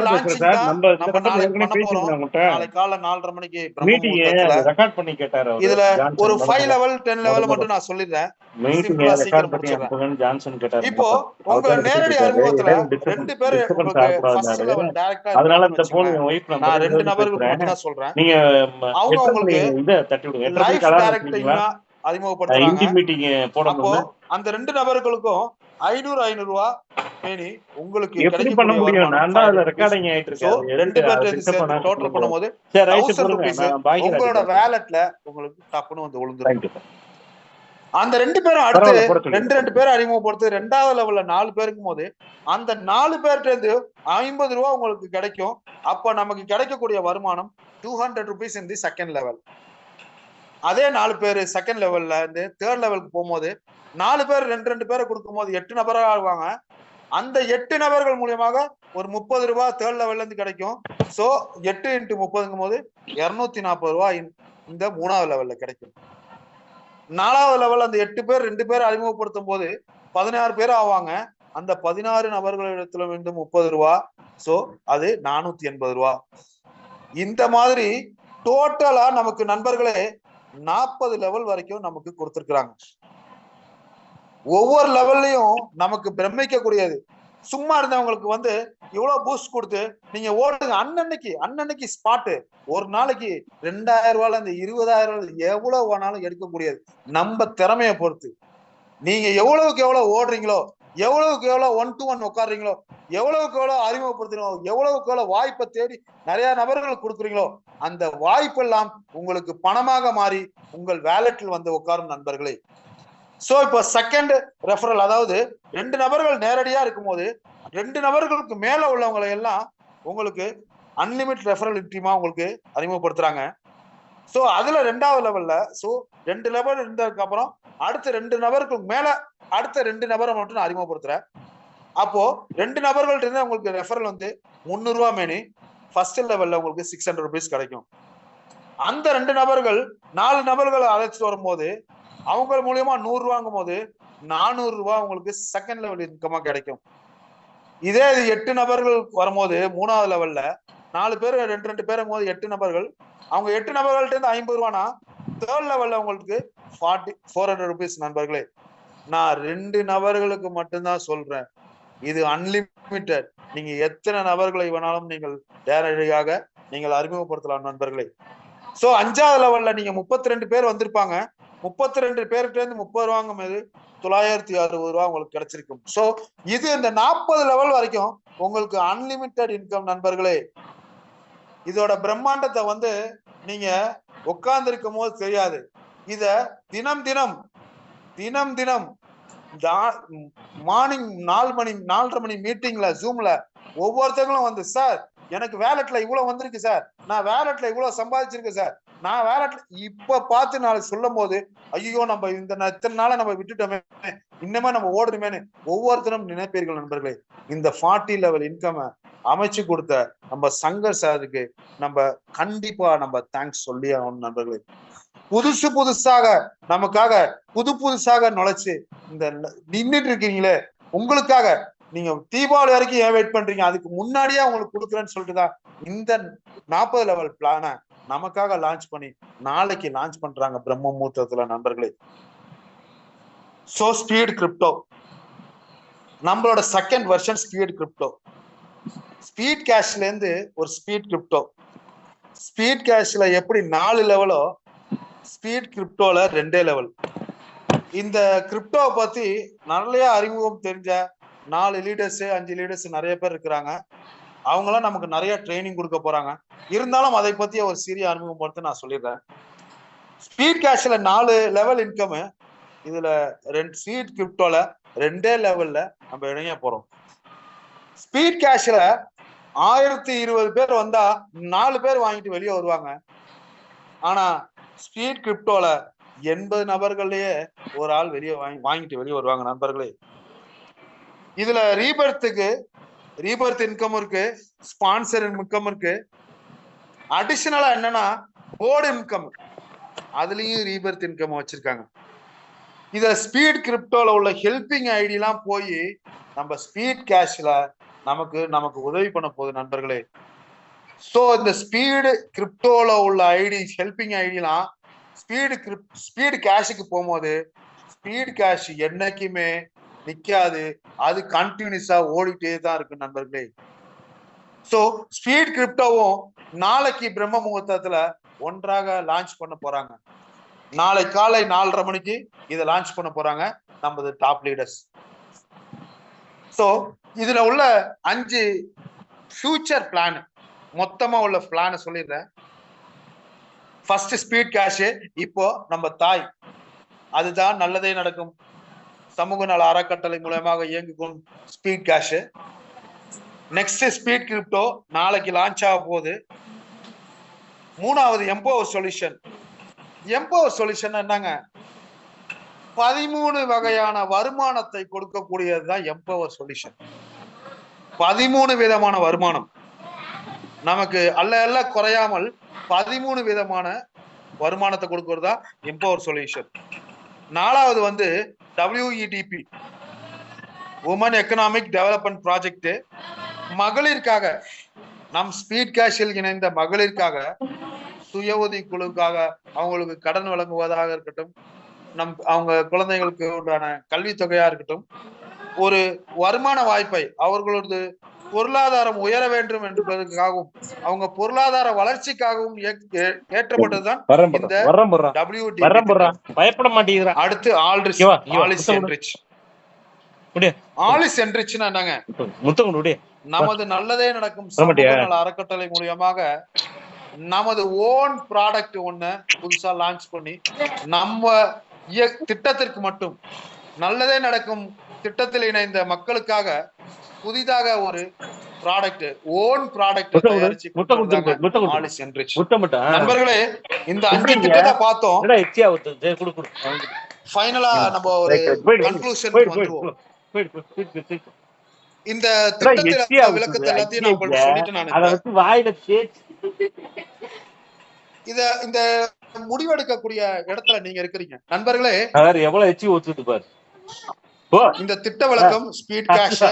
லான்ச்சிங் தான் நம்ம நாளைக்கு பண்ண போறோம். நாளைக்கு காலை 4:30 மணிக்கு பிரம்மமுகூர்த்தத்துல ரெக்கார்ட் பண்ணி கேட்டாரு. இதுல ஒரு 5 லெவல் 10 லெவல் மட்டும் நான் சொல்லிடுறேன். சிம்பிளா சீக்கிரம் முடிச்சிடுறேன். ஜான்சன் கேட்டாரு. இப்போ உங்க நேரடி அறிமுகத்துல 2 பேர் உங்களுக்கு ஃபர்ஸ்ட் லெவல் டைரக்டா, அதனால இந்த போன் வைஃப் நம்பர் நான் 2 நபர்களுக்கு மட்டும் தான் சொல்றேன். நீங்க அவங்க உங்களுக்கு இத தட்டி விடுங்க. லைவ் டைரக்டா அறிமுகப்படுத்துறாங்க. இன்டி மீட்டிங் அப்போ அந்த 2 நபர்களுக்கும் 500 ரூபா பேணி உங்களுக்கு எப்படி பண்ண முடியும்? நான் தான் அதுல ரெக்கார்டிங் ஆயிட்டு இருக்கேன். 2 பேர்ட்ட சேர்த்து டோட்டல் பண்ணும்போது 1000 ரூபாய் உங்களோட வாலெட்ல உங்களுக்கு டப்புன்னு வந்து விழுந்துரும். அந்த 2 பேரும் அடுத்து 2 பேர் அறிமுகப்படுத்து 2வது லெவல்ல 4 பேருக்கும் போது அந்த 4 பேர்ட்ட இருந்து 50 ரூபாய் உங்களுக்கு கிடைக்கும். அப்ப நமக்கு கிடைக்கக்கூடிய வருமானம் 200 rupees in the second level. அதே 4 பேர் செகண்ட் லெவல்ல இருந்து தேர்ட் லெவலுக்கு போகும்போது 4 பேர் 2 பேரை கொடுக்கும் போது 8 நபராக ஆகுவாங்க. அந்த 8 நபர்கள் மூலியமாக ஒரு 30 ரூபாய் தேர்ட் லெவல்ல இருந்து கிடைக்கும். சோ 8 × 30ங்கும் போது 240 ரூபாய் இந்த 3வது லெவல்ல கிடைக்கும். 4வது லெவல் அந்த 8 பேர் 2 பேர் அறிமுகப்படுத்தும் போது 16 பேர் ஆவாங்க. அந்த 16 நபர்களிடத்துல வந்து 30 ரூபாய். சோ அது 480 ரூபாய். இந்த மாதிரி டோட்டலா நமக்கு நண்பர்களே 40 லெவல் வரைக்கும் நமக்கு கொடுத்திருக்கிறாங்க. ஒவ்வொரு லெவல்லையும் நமக்கு பிரமிக்கக்கூடியது. சும்மா இருந்தவங்களுக்கு வந்து இவ்வளவு பூஸ்ட் கொடுத்து நீங்க ஓடுங்க. அன்னன்னைக்கு ஸ்பாட்டு. ஒரு நாளைக்கு 2000 ரூபாயில இருந்து 20,000 எவ்வளவு வேணாலும் எடுக்கக்கூடியது. நம்ம திறமையை பொறுத்து. நீங்க எவ்வளவுக்கு எவ்வளவு ஓடுறீங்களோ, எவ்வளவுக்கு எவ்வளவு 1 to 1 உட்காடுறீங்களோ, எவ்வளவுக்கு எவ்வளவு அறிமுகப்படுத்துறீங்களோ, எவ்வளவுக்கு எவ்வளவு வாய்ப்பை தேடி நிறைய நபர்கள் கொடுக்குறீங்களோ, அந்த வாய்ப்பெல்லாம் உங்களுக்கு பணமாக மாறி உங்கள் வேலெட்டில் வந்து உட்காரும் நண்பர்களே. சோ இப்போ செகண்ட் ரெஃபரல், அதாவது 2 நபர்கள் நேரடியா இருக்கும்போது 2 நபர்களுக்கு மேல உள்ளவங்களை எல்லாம் உங்களுக்கு அன்லிமிட் ரெஃபரல் டீமா உங்களுக்கு அறிமுகப்படுத்துறாங்க. சோ அதுல 2வது லெவல்ல சோ 2 லெவல் இருந்ததுக்கு அப்புறம் அடுத்த 2 நபருக்கு மேல அடுத்த 2 நபரை மட்டும் நான் அறிமுகப்படுத்துறேன். அப்போ 2 நபர்கள்ட்ட இருந்து உங்களுக்கு ரெஃபரல் வந்து 300 ரூபாய் மேனி ஃபர்ஸ்ட் லெவல்ல உங்களுக்கு 600 rupees கிடைக்கும். அந்த 2 நபர்கள் 4 நபர்களை அழைச்சிட்டு வரும்போது அவங்க மூலியமா 100 ரூபாங்கும் போது 400 ரூபாய் உங்களுக்கு செகண்ட் லெவல் இன்கமா கிடைக்கும். இதே இது 8 நபர்கள் வரும்போது 3வது லெவல்ல 4 பேர் 2 பேரும் போது 8 நபர்கள், அவங்க 8 நபர்கள்ட்ட இருந்து 50 ரூபானா தேர்ட் லெவல்ல உங்களுக்கு 400 rupees நண்பர்களே. நான் 2 நபர்களுக்கு மட்டும்தான் சொல்றேன். இது அன்லிமிட்டட். நீங்க எத்தனை நபர்களை வேணாலும் நீங்கள் நேரடியாக நீங்கள் அறிமுகப்படுத்தலாம் நண்பர்களே. சோ 5வது லெவல்ல நீங்க 32 பேர் வந்திருப்பாங்க. 32 பேர்கிட்ட இருந்து 30 ரூபாங்கும் போது 960 ரூபாய் உங்களுக்கு கிடைச்சிருக்கும். சோ இது இந்த 40 லெவல் வரைக்கும் உங்களுக்கு அன்லிமிட்டட் இன்கம் நண்பர்களே. இதோட பிரம்மாண்டத்தை வந்து நீங்க உட்கார்ந்து இருக்கும் போது தெரியாது. இத தினம் தினம் மார்னிங் 4:30 மணி மீட்டிங்ல ஜூம்ல ஒவ்வொருத்தங்களும் வந்து, சார் எனக்கு வேலெட்ல இவ்வளவு வந்திருக்கு சார், நான் வேலெட்ல இவ்வளவு சம்பாதிச்சிருக்கேன் சார், நான் வேலெட்ல இப்ப பார்த்து நாளைக்கு சொல்லும் போது ஐயோ நம்ம இத்தனை நாளை நம்ம விட்டுட்டோமே, இன்னமே நம்ம ஓடுறோமேனு ஒவ்வொருத்தரும் நினைப்பீர்கள் நண்பர்களே. இந்த 40 லெவல் இன்கம் அமைச்சு கொடுத்த நம்ம சங்கர் சாருக்கு நம்ம கண்டிப்பா நம்ம தேங்க்ஸ் சொல்லி ஆகணும் நண்பர்களே. புதுசாக நமக்காக புதுசாக நுழைச்சு இந்த நின்றுட்டு இருக்கீங்களே, உங்களுக்காக நீங்க தீபாவளி வரைக்கும் ஏன் வெயிட் பண்றீங்க, அதுக்கு முன்னாடியே உங்களுக்கு கொடுக்குறேன்னு சொல்லிட்டுதான் இந்த 40 லெவல் பிளான நமக்காக லான்ச் பண்ணி நாளைக்கு லான்ச் பண்றாங்க பிரம்ம முகூர்த்தத்துல நண்பர்களே. சோ ஸ்பீட் கிரிப்டோ நம்மளோட second version speed crypto. Speed கேஷ்ல இருந்து ஒரு ஸ்பீட் கிரிப்டோ. ஸ்பீட் கேஷ்ல எப்படி 4 லெவலோ ஸ்பீட் கிரிப்டோல 2 லெவல். இந்த கிரிப்டோ பத்தி நிறைய அறிமுகம் தெரிஞ்ச 4 லீடர்ஸ் 5 லீடர்ஸ் நிறைய பேர் இருக்கிறாங்க. அவங்களாம் நமக்கு நிறைய ட்ரைனிங் கொடுக்க போறாங்க. இருந்தாலும் அதை பத்தி ஒரு சிறிய அறிமுகம் பார்த்து நான் சொல்லிடுறேன். ஸ்பீட் கேஷ்ல 4 லெவல் இன்கம், இதுல ஸ்பீட் கிரிப்டோல 2 லெவல்ல நம்ம இணைய போறோம். ஸ்பீட் கேஷ்ல 1020 பேர் வந்தா 4 பேர் வாங்கிட்டு வெளியே வருவாங்க. ஆனா ஸ்பீட் கிரிப்டோல 80 நபர்கள்லயே ஒரு ஆள் வாங்கிட்டு வெளியே வருவாங்க நண்பர்களே. இதுல ரீபர்த் இன்கம் இருக்கு, ஸ்பான்சர் இன்கம் இருக்கு. அடிஷனலா என்னன்னா போர்டு இன்கம், அதுலயும் ரீபர்த் இன்கம் வச்சிருக்காங்க. இதுல ஸ்பீட் கிரிப்டோல உள்ள ஹெல்பிங் ஐடி எல்லாம் போய் நம்ம ஸ்பீட் கேஷ்ல நமக்கு உதவி பண்ண போகுது நண்பர்களே. சோ இந்த ஸ்பீடு கிரிப்டோல உள்ள ஐடி ஹெல்பிங் ஐடிலாம் ஸ்பீடு கேஷுக்கு போகும்போது ஸ்பீட் கேஷ் என்னைக்குமே நிக்காது, அது கண்டினியூஸா ஓடிட்டே தான் இருக்கு நண்பர்களே. சோ ஸ்பீட் கிரிப்டோவும் நாளைக்கு பிரம்ம முகூர்த்தத்துல ஒன்றாக லான்ச் பண்ண போறாங்க. நாளை காலை 4:30 மணிக்கு இதை லான்ச் பண்ண போறாங்க நமது டாப் லீடர்ஸ். சோ இதுல உள்ள 5 ஃபியூச்சர் பிளான், மொத்தமா உள்ள பிளான சொல்லிடுறேன். ஃபர்ஸ்ட் ஸ்பீட் கேஷ், இப்போ நம்ம தாய், அதுதான் நல்லதே நடக்கும் சமூக நல அறக்கட்டளை மூலமாக இயங்கும் speed cash. Next speed crypto நாளைக்கு லான்ச் ஆக போகுது. 3வது எம்பவர் சொல்யூஷன். எம்பவர் சொல்யூஷன் என்னங்க, 13 வகையான வருமானத்தை கொடுக்கக்கூடியதுதான் எம்பவர் சொல்யூஷன். 13 விதமான வருமானம் நமக்கு அல்ல குறையாமல் 13 விதமான வருமானத்தை கொடுக்கறதா எம்பவர் சொல்யூஷன். 4வது வந்து WEDP, women economic development project. மகளிருக்காக நம் ஸ்பீட் கேஷில் இணைந்த மகளிருக்காக சுய உதவி குழுக்காக அவங்களுக்கு கடன் வழங்குவதாக இருக்கட்டும், அவங்க குழந்தைகளுக்கு உண்டான கல்வி தொகையா இருக்கட்டும், ஒரு வருமான வாய்ப்பை அவர்களது பொருளாதாரம் உயர வேண்டும் என்பதற்காகவும் அவங்க பொருளாதார வளர்ச்சிக்காகவும் ஏற்றப்பட்டதுதான் இந்த WDP. பயப்பட மாட்டேங்கிறா. அடுத்து ஆலிஸ் என்ரிச்னா என்னங்க? நமது நல்லதே நடக்கும் சமூக நல அறக்கட்டளை மூலியமாக நமது ஓன் ப்ராடக்ட் ஒண்ணு புதுசா லான்ச் பண்ணி நம்ம திட்டத்திற்கு மட்டும் நல்லதே நடக்கும் திட்டத்தில் இணைந்த மக்களுக்காக புதிதாக ஒரு ப்ராடக்ட் ஓன் ப்ராடக்ட் தயாரிச்சு ஆலிஸ் என்ரிச். நண்பர்களே, இந்த 5 திட்டத்தை பார்த்தோம். ஃபைனலா நம்ம ஒரு கன்க்ளூஷனுக்கு வந்துருவோம். இந்த திட்டத்துல விளக்கத்தை எல்லாத்தையும் நான் உங்களுக்கு சொல்லிட்டு நான் இந்த முடிவெடுக்கக்கூடிய இடத்துல நீங்க இருக்கிறீங்க நண்பர்களே. எவ்வளவு எச்சி ஊத்துது பாரு. இந்த திட்ட விளக்கம் ஸ்பீட் கேஷ்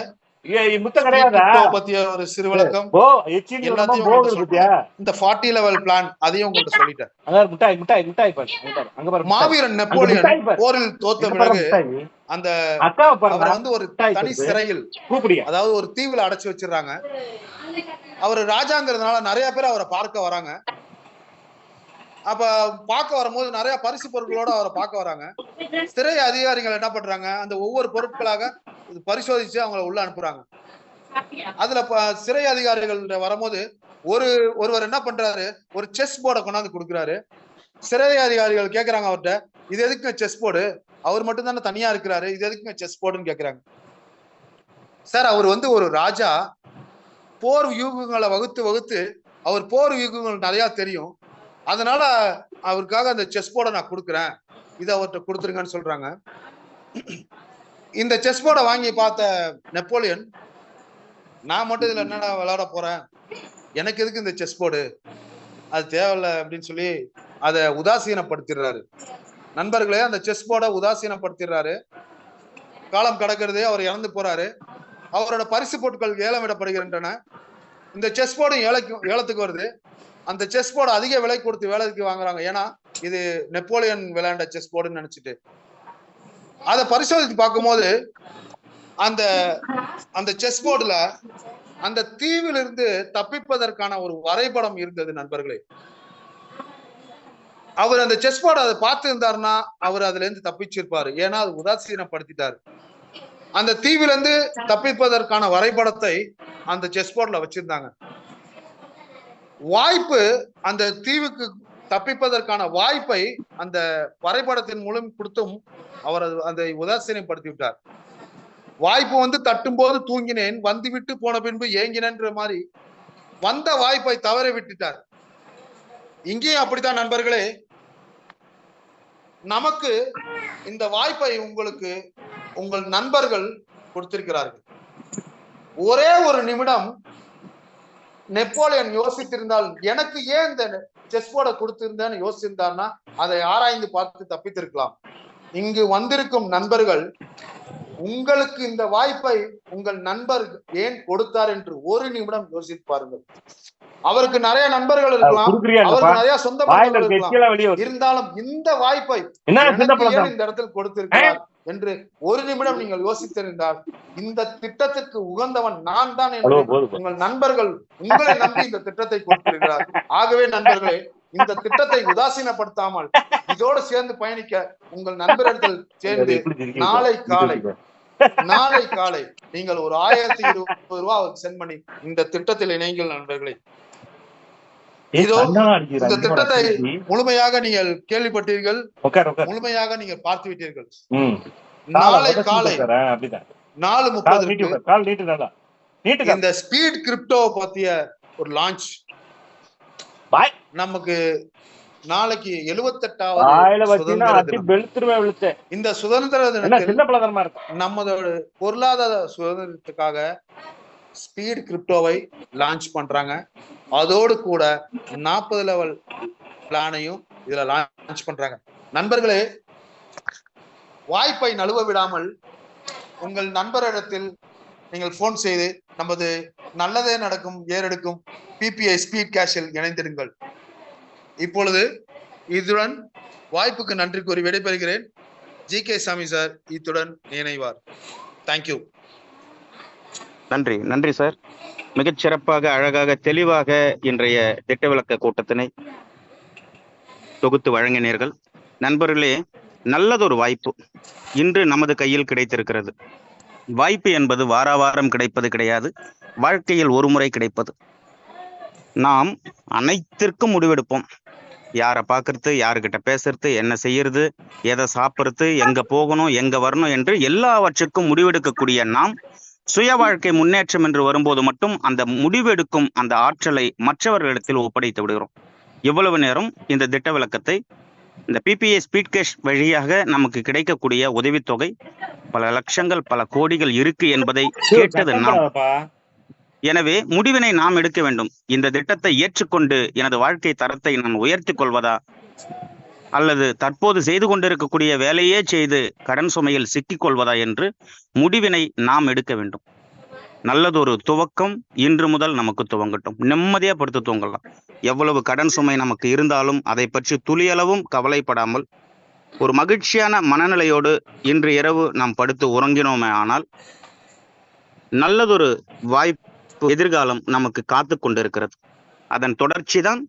பத்திய ஒரு சிறு விளக்கம் இந்த 40 லெவல் பிளான் அதையும் உங்கள்ட்ட சொல்லிட்டேன். மாவீரன் நெப்போலியன் போரில் தோத்த பிறகு அந்த அவர் வந்து ஒரு தனி சிறையில், அதாவது ஒரு தீவுல அடைச்சு வச்சிடறாங்க. அவரு ராஜாங்கிறதுனால நிறைய பேர் அவரை பார்க்க வராங்க. அப்ப பார்க்க வரும்போது நிறைய பரிசு பொருட்களோட அவரை பார்க்க வராங்க. சிறை அதிகாரிகள் என்ன பண்றாங்க, அந்த ஒவ்வொரு பொருட்களாக பரிசோதிச்சு அவங்களை உள்ள அனுப்புறாங்க. அதுல சிறை அதிகாரிகள் வரும்போது ஒருவர் என்ன பண்றாரு, ஒரு செஸ் போர்டை கொண்டாந்து கொடுக்குறாரு. சிறை அதிகாரிகள் கேக்குறாங்க அவர்கிட்ட, இது எதுக்கு செஸ் போர்டு, அவர் மட்டும் தானே தனியா இருக்கிறாரு, இது எதுக்கு செஸ் போர்டுன்னு கேக்குறாங்க. சார், அவர் வந்து ஒரு ராஜா, போர் யூகங்களை வகுத்து அவர் போர் யூகங்கள் நிறைய தெரியும், அதனால அவருக்காக அந்த செஸ் போர்டை நான் கொடுக்குறேன், இதை அவர்கிட்ட கொடுத்துருங்கன்னு சொல்றாங்க. இந்த செஸ் போர்டை வாங்கி பார்த்த நெப்போலியன், நான் மட்டும் இதுல என்னடா விளையாட போறேன், எனக்கு எதுக்கு இந்த செஸ் போர்டு, அது தேவையில்லை அப்படின்னு சொல்லி அதை உதாசீனப்படுத்திடுறாரு. நண்பர்களே, அந்த செஸ் போர்டை உதாசீனப்படுத்திடுறாரு. காலம் கடக்கிறது, அவர் இறந்து போறாரு. அவரோட பரிசு பொருட்கள் ஏலம் விடப்படுகின்றன. இந்த செஸ் போர்டும் ஏலத்துக்கு வருது. அந்த செஸ் போர்டு அதிக விலை கொடுத்து வேலைக்கு வாங்குறாங்க. ஏன்னா இது நெப்போலியன் விளையாண்ட செஸ் போர்டுன்னு நினைச்சிட்டு அதை பரிசோதித்து பார்க்கும்போது அந்த செஸ் போர்டுல அந்த தீவிலிருந்து தப்பிப்பதற்கான ஒரு வரைபடம் இருந்தது. நண்பர்களே, அவர் அந்த செஸ் போர்டு அதை பார்த்து இருந்தாருன்னா அவர் அதுல இருந்து தப்பிச்சிருப்பாரு. ஏன்னா அது உதாசீனப்படுத்திட்டாரு. அந்த தீவிலிருந்து தப்பிப்பதற்கான வரைபடத்தை அந்த செஸ் போர்டுல வச்சிருந்தாங்க. வாய்ப்பு, அந்த தீவுக்கு தப்பிப்பதற்கான வாய்ப்பை அந்த வரைபடத்தின் மூலம் கொடுத்தும் அவர் அதை உதாசீனப்படுத்தி விட்டார். வாய்ப்பு வந்து தட்டும் போது தூங்கினேன், வந்து விட்டு போன பின்பு ஏங்கினன்ற மாதிரி வந்த வாய்ப்பை தவற விட்டுட்டார். இங்கேயும் அப்படித்தான் நண்பர்களே, நமக்கு இந்த வாய்ப்பை உங்களுக்கு உங்கள் நண்பர்கள் கொடுத்திருக்கிறார்கள். ஒரே ஒரு நிமிடம் நெப்போலியன் யோசித்திருந்தால், எனக்கு ஏன் இந்த செஸ் போர்டை கொடுத்திருந்தேன்னு யோசிச்சிருந்தார்னா அதை ஆராய்ந்து பார்த்து தப்பித்திருக்கலாம். இங்கு வந்திருக்கும் நண்பர்கள் உங்களுக்கு இந்த வாய்ப்பை உங்கள் நண்பர் ஏன் கொடுத்தார் என்று ஒரு நிமிடம் யோசித்து பாருங்கள். அவருக்கு நிறைய நண்பர்கள் இருக்கலாம், அவருக்கு நிறைய சொந்த இருக்கலாம், இருந்தாலும் இந்த வாய்ப்பை இந்த இடத்தில் கொடுத்திருக்கிறார் என்று ஒரு நிமிடம் நீங்கள் யோசித்திருந்தால், இந்த திட்டத்திற்கு உகந்தவன் நான் தான் என்று உங்கள் நண்பர்கள் உங்களை நம்பி இந்த திட்டத்தை கொடுத்திருக்கிறார். ஆகவே நண்பர்களே, இந்த திட்டத்தை உதாசீனப்படுத்தாமல் இதோடு சேர்ந்து பயணிக்க உங்கள் நண்பர்கள் சேர்ந்து நாளை காலை நீங்கள் ஒரு 1020 ரூபாய் அவருக்கு சென்ட் பண்ணி இந்த திட்டத்தில் இணைங்கள் நண்பர்களே. இதோ இந்த திட்டத்தை முழுமையாக நீங்கள் கேள்விப்பட்டீர்கள், முழுமையாக நீங்கள் பார்த்து விட்டீர்கள். நாளை காலை 4:30 இந்த ஸ்பீட் கிரிப்டோ பத்திய ஒரு லான்ச். நமக்கு நாளைக்கு 78வது இந்த சுதந்திர தினத்தில் நம்மளோட பொருளாதார சுதந்திரத்துக்காக ஸ்பீட் கிரிப்டோவை லான்ச் பண்றாங்க. அதோடு கூட 40 லெவல் பிளானையும் இதுல லான்ச் பண்றாங்க. நண்பர்களே, வாய்ப்பை நழுவ விடாமல் உங்கள் நண்பரிடத்தில் நீங்கள் போன் செய்து நமது நல்லதே நடக்கும் ஏறெடுக்கும் PPI ஸ்பீட் கேஷில் இணைந்திடுங்கள். இப்பொழுது இதுடன் வாய்ப்புக்கு நன்றி கூறி விடைபெறுகிறேன். GK சாமி சார் இத்துடன் இணைவார். தேங்க்யூ. நன்றி, நன்றி சார். மிகச் சிறப்பாக, அழகாக, தெளிவாக இன்றைய திட்ட விளக்க கூட்டத்தினை தொகுத்து வழங்கினீர்கள். நண்பர்களே, நல்லதொரு வாய்ப்பு இன்று நமது கையில் கிடைத்திருக்கிறது. வாய்ப்பு என்பது வாராவாரம் கிடைப்பது கிடையாது, வாழ்க்கையில் ஒரு முறை கிடைப்பது. நாம் அனைத்திற்கும் முடிவெடுப்போம். யாரை பார்க்கறது, யாருக்கிட்ட பேசுறது, என்ன செய்யறது, எதை சாப்பிட்றது, எங்க போகணும், எங்க வரணும் என்று எல்லாவற்றுக்கும் முடிவெடுக்கக்கூடிய நாம் சுய வாழ்க்கை முன்னேற்றம் என்று வரும்போது மட்டும் அந்த முடிவெடுக்கும் அந்த ஆற்றலை மற்றவர்களிடத்தில் ஒப்படைத்து விடுகிறோம். இவ்வளவு நேரம் இந்த திட்ட விளக்கத்தை இந்த பிபிஏ ஸ்பீட் கேஷ் வழியாக நமக்கு கிடைக்கக்கூடிய உதவித்தொகை பல லட்சங்கள், பல கோடிகள் இருக்கு என்பதை கேட்டது நாம். எனவே முடிவினை நாம் எடுக்க வேண்டும். இந்த திட்டத்தை ஏற்றுக்கொண்டு எனது வாழ்க்கை தரத்தை நான் உயர்த்தி கொள்வதா, அல்லது தற்போது செய்து கொண்டிருக்கக்கூடிய வேலையே செய்து கடன் சுமையில் சிக்கிக் கொள்வதா என்று முடிவினை நாம் எடுக்க வேண்டும். நல்லதொரு துவக்கம் இன்று முதல் நமக்கு துவங்கட்டும். நிம்மதியா படுத்து தூங்கலாம். எவ்வளவு கடன் சுமை நமக்கு இருந்தாலும் அதை பற்றி துளியளவும் கவலைப்படாமல் ஒரு மகிழ்ச்சியான மனநிலையோடு இன்று இரவு நாம் படுத்து உறங்கினோமே ஆனால் நல்லதொரு வாய்ப்பு, எதிர்காலம் நமக்கு காத்து கொண்டிருக்கிறது. அதன் தொடர்ச்சி தான்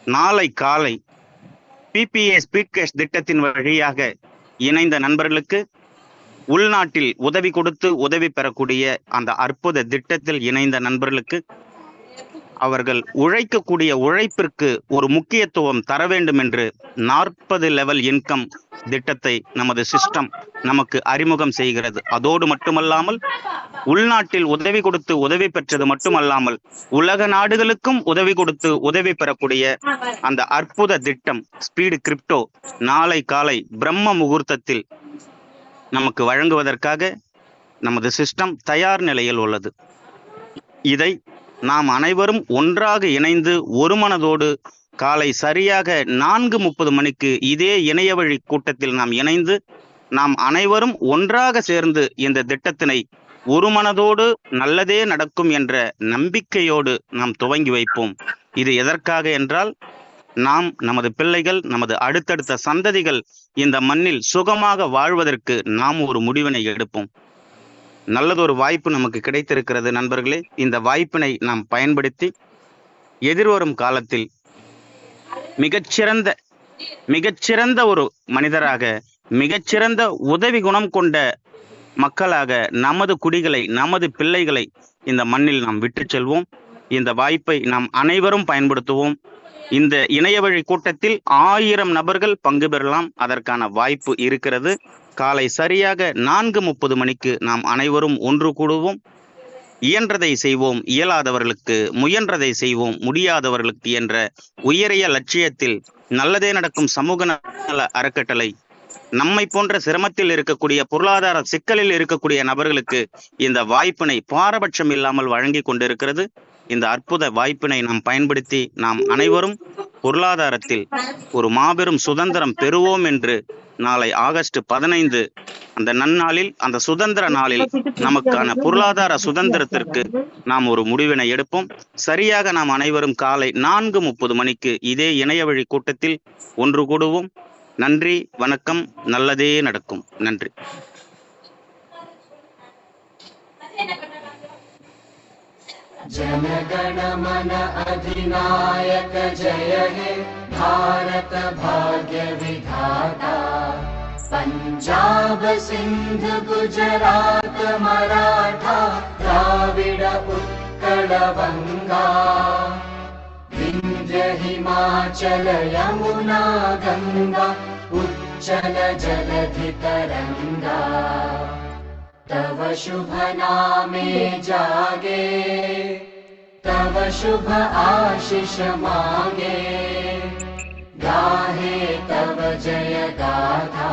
நாளை காலை பிபிஏ ஸ்பீட் கேஷ் திட்டத்தின் வழியாக இணைந்த நண்பர்களுக்கு உள்நாட்டில் உதவி கொடுத்து உதவி பெறக்கூடிய அந்த அற்புத திட்டத்தில் இணைந்த நண்பர்களுக்கு அவர்கள் உழைக்கக்கூடிய உழைப்பிற்கு ஒரு முக்கியத்துவம் தர வேண்டும் என்று 40 லெவல் இன்கம் திட்டத்தை நமது சிஸ்டம் நமக்கு அறிமுகம் செய்கிறது. அதோடு மட்டுமல்லாமல் உள்நாட்டில் உதவி கொடுத்து உதவி பெற்றது மட்டுமல்லாமல் உலக நாடுகளுக்கும் உதவி கொடுத்து உதவி பெறக்கூடிய அந்த அற்புத திட்டம் ஸ்பீடு கிரிப்டோ நாளை காலை பிரம்ம முகூர்த்தத்தில் நமக்கு வழங்குவதற்காக நமது சிஸ்டம் தயார் நிலையில் உள்ளது. இதை நாம் அனைவரும் ஒன்றாக இணைந்து ஒரு மனதோடு காலை சரியாக 4:30 மணிக்கு இதே இணைய வழி கூட்டத்தில் நாம் இணைந்து நாம் அனைவரும் ஒன்றாக சேர்ந்து இந்த திட்டத்தினை ஒரு மனதோடு நல்லதே நடக்கும் என்ற நம்பிக்கையோடு நாம் துவங்கி வைப்போம். இது எதற்காக என்றால், நாம் நமது பிள்ளைகள், நமது அடுத்தடுத்த சந்ததிகள் இந்த மண்ணில் சுகமாக வாழ்வதற்கு நாம் ஒரு முடிவினை எடுப்போம். நல்லதொரு வாய்ப்பு நமக்கு கிடைத்திருக்கிறது நண்பர்களே. இந்த வாய்ப்பினை நாம் பயன்படுத்தி எதிர்வரும் காலத்தில் மிகச்சிறந்த ஒரு மனிதராக, மிகச்சிறந்த உதவி குணம் கொண்ட மக்களாக நமது குடிகளை, நமது பிள்ளைகளை இந்த மண்ணில் நாம் விட்டு செல்வோம். இந்த வாய்ப்பை நாம் அனைவரும் பயன்படுத்துவோம். இந்த இணைய வழி கூட்டத்தில் 1000 நபர்கள் பங்கு பெறலாம். அதற்கான வாய்ப்பு இருக்கிறது. காலை சரியாக 4:30 மணிக்கு நாம் அனைவரும் ஒன்று கூடுவோம். இயன்றதை செய்வோம், இயலாதவர்களுக்கு முயன்றதை செய்வோம், முடியாதவர்களுக்கு என்ற உயரிய லட்சியத்தில் நல்லதே நடக்கும் சமூக நல அறக்கட்டளை நம்மை போன்ற சிரமத்தில் இருக்கக்கூடிய, பொருளாதார சிக்கலில் இருக்கக்கூடிய நபர்களுக்கு இந்த வாய்ப்பினை பாரபட்சம் இல்லாமல் வழங்கி கொண்டிருக்கிறது. இந்த அற்புத வாய்ப்பினை நாம் பயன்படுத்தி நாம் அனைவரும் பொருளாதாரத்தில் ஒரு மாபெரும் சுதந்திரம் பெறுவோம் என்று நாளை ஆகஸ்ட் 15 அந்த நன்னாளில், அந்த சுதந்திர நாளில் நமக்கான பொருளாதார சுதந்திரத்திற்கு நாம் ஒரு முடிவினை எடுப்போம். சரியாக நாம் அனைவரும் காலை 4:30 மணிக்கு இதே இணைய வழி கூட்டத்தில் ஒன்று கூடுவோம். நன்றி, வணக்கம். நல்லதே நடக்கும். நன்றி. जनगण मन अधिनायक जय हे भारत भाग्य विधाता। पंजाब सिंध गुजरात मराठा द्राविड उत्कल बंगा, विंध्य हिमाचल यमुना गंगा उच्चल जलधि तरंगा। तव शुभ नामे जागे, तव शुभ आशीष मांगे, गाहे तव जय गाथा।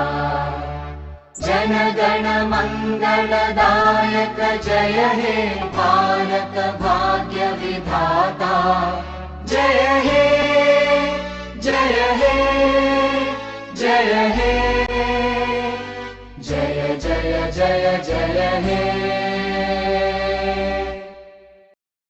जन गण मंगलदायक जय हे भारत भाग्य विधाता। जय हे जय हे जय हे, जय जय जय जय हे।